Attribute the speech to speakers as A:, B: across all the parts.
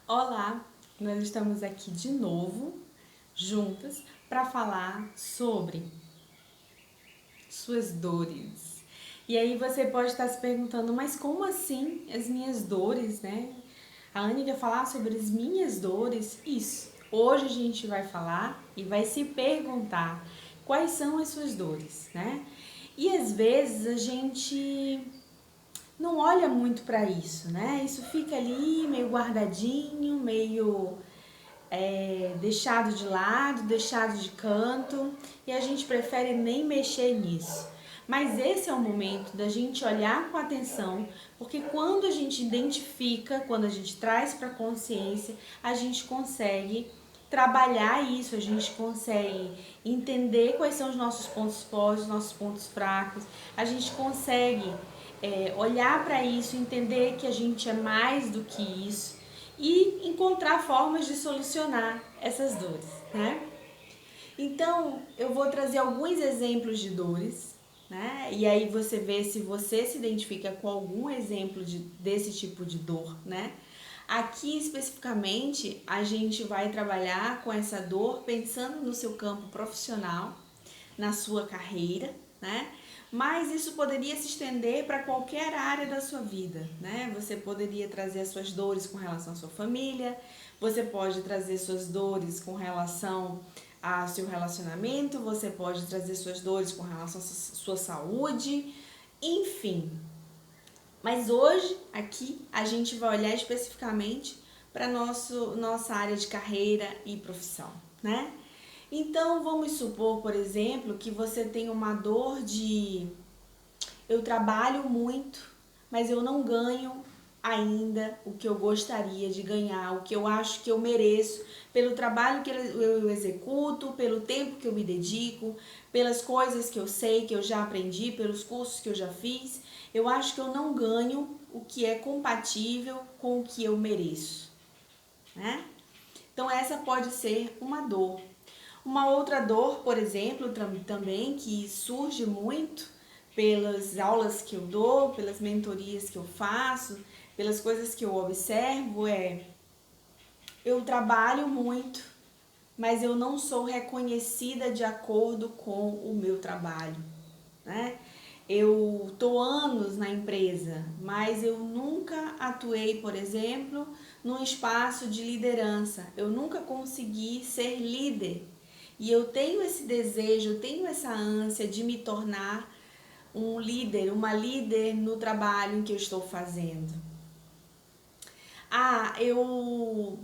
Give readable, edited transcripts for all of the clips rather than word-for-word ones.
A: Olá, nós estamos aqui de novo, juntas, para falar sobre suas dores. E aí você pode estar se perguntando, mas como assim as minhas dores, né? A Anne quer falar sobre as minhas dores? Isso. Hoje a gente vai falar e vai se perguntar quais são as suas dores, né? E às vezes a gente não olha muito para isso, né? Isso fica ali meio guardadinho, meio deixado de lado, deixado de canto, e a gente prefere nem mexer nisso. Mas esse é o momento da gente olhar com atenção, porque quando a gente identifica, quando a gente traz para a consciência, a gente consegue trabalhar isso, a gente consegue entender quais são os nossos pontos fortes, os nossos pontos fracos, a gente consegue olhar para isso, entender que a gente é mais do que isso e encontrar formas de solucionar essas dores, né? Então, eu vou trazer alguns exemplos de dores, né? E aí você vê se você se identifica com algum exemplo desse tipo de dor, né? Aqui especificamente, a gente vai trabalhar com essa dor pensando no seu campo profissional, na sua carreira, né? Mas isso poderia se estender para qualquer área da sua vida, né? Você poderia trazer as suas dores com relação à sua família, você pode trazer suas dores com relação ao seu relacionamento, você pode trazer suas dores com relação à sua saúde, enfim. Mas hoje, aqui, a gente vai olhar especificamente para nossa área de carreira e profissão, né? Então, vamos supor, por exemplo, que você tem uma dor de eu trabalho muito, mas eu não ganho ainda o que eu gostaria de ganhar, o que eu acho que eu mereço, pelo trabalho que eu executo, pelo tempo que eu me dedico, pelas coisas que eu sei, que eu já aprendi, pelos cursos que eu já fiz. Eu acho que eu não ganho o que é compatível com o que eu mereço, né? Então, essa pode ser uma dor. Uma outra dor, por exemplo, também que surge muito pelas aulas que eu dou, pelas mentorias que eu faço, pelas coisas que eu observo eu trabalho muito, mas eu não sou reconhecida de acordo com o meu trabalho, né? Eu tô anos na empresa, mas eu nunca atuei, por exemplo, num espaço de liderança. Eu nunca consegui ser líder. E eu tenho esse desejo, eu tenho essa ânsia de me tornar um líder, uma líder no trabalho que eu estou fazendo. Eu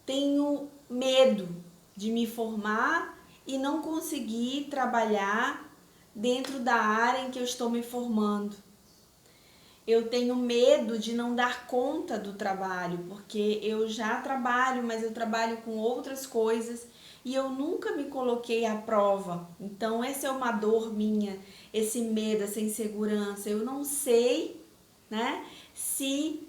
A: tenho medo de me formar e não conseguir trabalhar dentro da área em que eu estou me formando. Eu tenho medo de não dar conta do trabalho, porque eu já trabalho, mas eu trabalho com outras coisas e eu nunca me coloquei à prova. Então, essa é uma dor minha, esse medo, essa insegurança. Eu não sei, né, se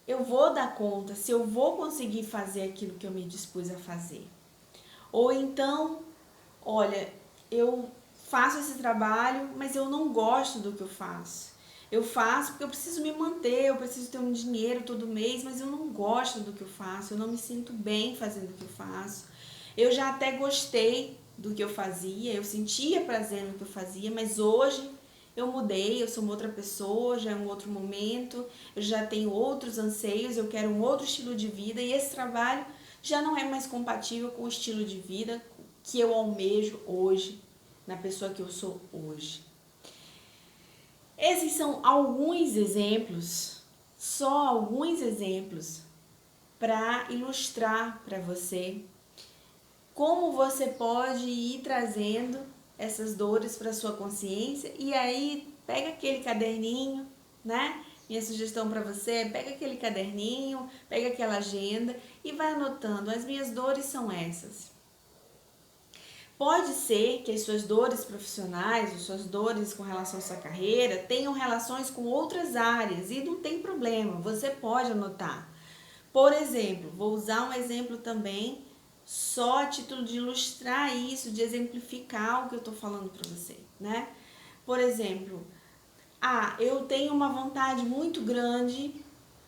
A: eu vou dar conta, se eu vou conseguir fazer aquilo que eu me dispus a fazer. Ou então, olha, eu faço esse trabalho, mas eu não gosto do que eu faço. Eu faço porque eu preciso me manter, eu preciso ter um dinheiro todo mês, mas eu não gosto do que eu faço, eu não me sinto bem fazendo o que eu faço. Eu já até gostei do que eu fazia, eu sentia prazer no que eu fazia, mas hoje eu mudei, eu sou uma outra pessoa, já é um outro momento, eu já tenho outros anseios, eu quero um outro estilo de vida e esse trabalho já não é mais compatível com o estilo de vida que eu almejo hoje, na pessoa que eu sou hoje. Esses são alguns exemplos, só alguns exemplos, para ilustrar para você como você pode ir trazendo essas dores para sua consciência. E aí, pega aquele caderninho, né? Minha sugestão para você é pega aquele caderninho, pega aquela agenda e vai anotando. As minhas dores são essas. Pode ser que as suas dores profissionais, as suas dores com relação à sua carreira, tenham relações com outras áreas e não tem problema, você pode anotar. Por exemplo, vou usar um exemplo também, só a título de ilustrar isso, de exemplificar o que eu estou falando para você, né? Por exemplo, eu tenho uma vontade muito grande,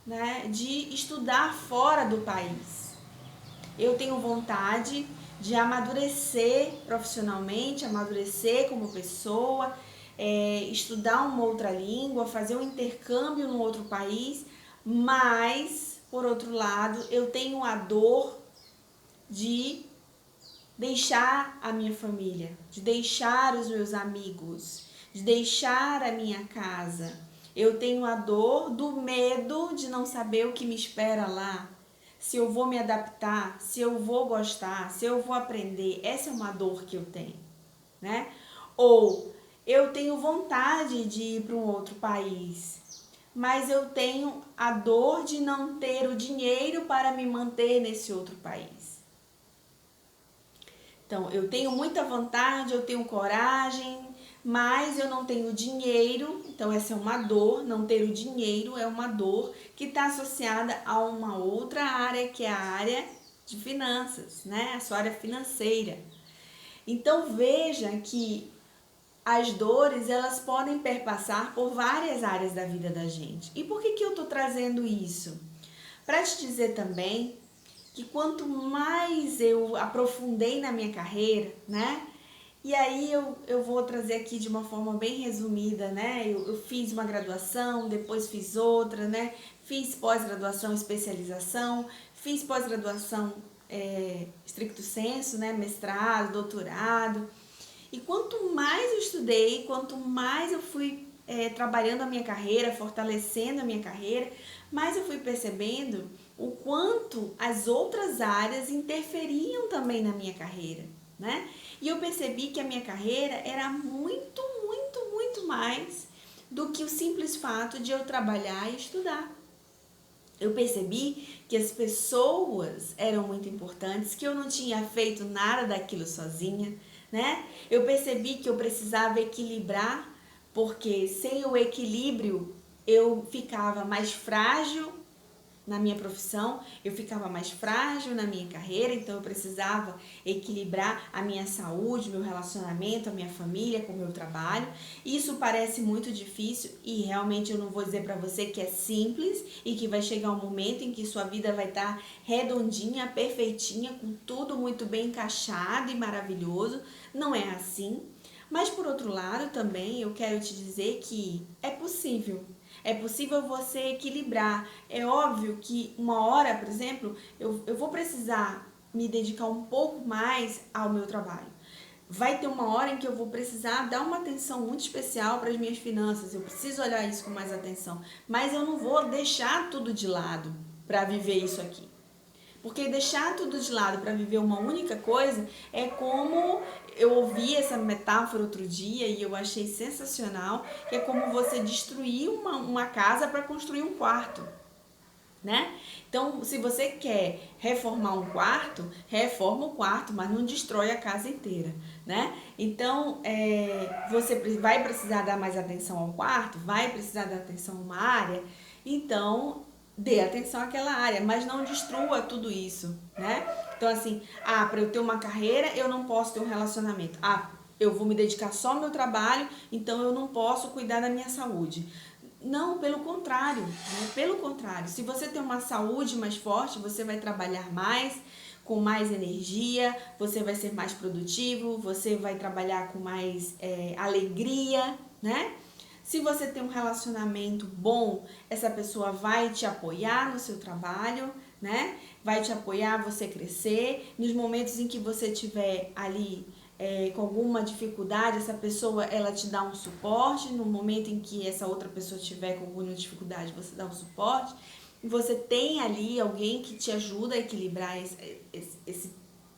A: né, de estudar fora do país. Eu tenho vontade de amadurecer profissionalmente, amadurecer como pessoa, estudar uma outra língua, fazer um intercâmbio num outro país, mas, por outro lado, eu tenho a dor de deixar a minha família, de deixar os meus amigos, de deixar a minha casa. Eu tenho a dor do medo de não saber o que me espera lá, se eu vou me adaptar, se eu vou gostar, se eu vou aprender. Essa é uma dor que eu tenho, né? Ou eu tenho vontade de ir para um outro país, mas eu tenho a dor de não ter o dinheiro para me manter nesse outro país. Então, eu tenho muita vontade, eu tenho coragem, mas eu não tenho dinheiro. Então, essa é uma dor. Não ter o dinheiro é uma dor que está associada a uma outra área, que é a área de finanças, né? A sua área financeira. Então, veja que as dores, elas podem perpassar por várias áreas da vida da gente. E por que eu estou trazendo isso? Para te dizer também que quanto mais eu aprofundei na minha carreira, né? E aí eu vou trazer aqui de uma forma bem resumida, né? Eu fiz uma graduação, depois fiz outra, né? Fiz pós-graduação, especialização, fiz pós-graduação stricto sensu, né? Mestrado, doutorado. E quanto mais eu estudei, quanto mais eu fui trabalhando a minha carreira, fortalecendo a minha carreira, mais eu fui percebendo o quanto as outras áreas interferiam também na minha carreira, né? E eu percebi que a minha carreira era muito, muito, muito mais do que o simples fato de eu trabalhar e estudar. Eu percebi que as pessoas eram muito importantes, que eu não tinha feito nada daquilo sozinha, né? Eu percebi que eu precisava equilibrar, porque sem o equilíbrio eu ficava mais frágil na minha profissão, eu ficava mais frágil na minha carreira, então eu precisava equilibrar a minha saúde, meu relacionamento, a minha família com o meu trabalho. Isso parece muito difícil e realmente eu não vou dizer para você que é simples e que vai chegar um momento em que sua vida vai estar redondinha, perfeitinha, com tudo muito bem encaixado e maravilhoso. Não é assim. Mas por outro lado também eu quero te dizer que é possível. É possível você equilibrar. É óbvio que uma hora, por exemplo, eu vou precisar me dedicar um pouco mais ao meu trabalho. Vai ter uma hora em que eu vou precisar dar uma atenção muito especial para as minhas finanças. Eu preciso olhar isso com mais atenção. Mas eu não vou deixar tudo de lado para viver isso aqui. Porque deixar tudo de lado para viver uma única coisa é como eu ouvi essa metáfora outro dia e eu achei sensacional, que é como você destruir uma casa para construir um quarto, né? Então, se você quer reformar um quarto, reforma o quarto, mas não destrói a casa inteira, né? Então, você vai precisar dar mais atenção ao quarto, vai precisar dar atenção a uma área, então dê atenção àquela área, mas não destrua tudo isso, né? Então, assim, para eu ter uma carreira, eu não posso ter um relacionamento. Eu vou me dedicar só ao meu trabalho, então eu não posso cuidar da minha saúde. Não, pelo contrário, né? Pelo contrário, se você tem uma saúde mais forte, você vai trabalhar mais, com mais energia, você vai ser mais produtivo, você vai trabalhar com mais alegria, né? Se você tem um relacionamento bom, essa pessoa vai te apoiar no seu trabalho, né? Vai te apoiar a você crescer. Nos momentos em que você estiver ali com alguma dificuldade, essa pessoa ela te dá um suporte. No momento em que essa outra pessoa estiver com alguma dificuldade, você dá um suporte. E você tem ali alguém que te ajuda a equilibrar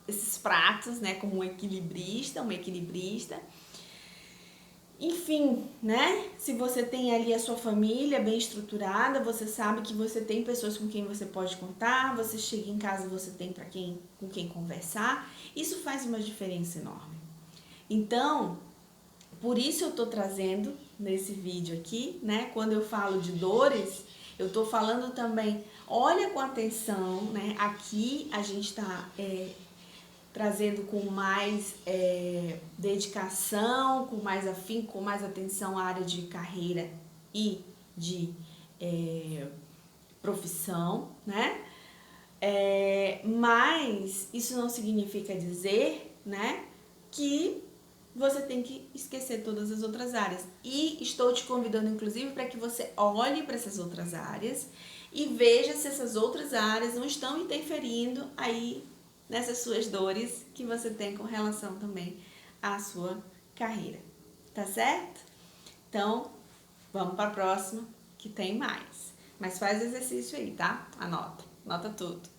A: esses pratos, né? Como um equilibrista, uma equilibrista. Enfim, né? Se você tem ali a sua família bem estruturada, você sabe que você tem pessoas com quem você pode contar, você chega em casa, você tem com quem conversar. Isso faz uma diferença enorme. Então, por isso eu tô trazendo nesse vídeo aqui, né? Quando eu falo de dores, eu tô falando também, olha com atenção, né? Aqui a gente tá trazendo com mais dedicação, com mais afinco, com mais atenção à área de carreira e de profissão, né? Mas isso não significa dizer, né, que você tem que esquecer todas as outras áreas. E estou te convidando, inclusive, para que você olhe para essas outras áreas e veja se essas outras áreas não estão interferindo aí nessas suas dores que você tem com relação também à sua carreira. Tá certo? Então, vamos para a próxima, que tem mais. Mas faz exercício aí, tá? Anota tudo.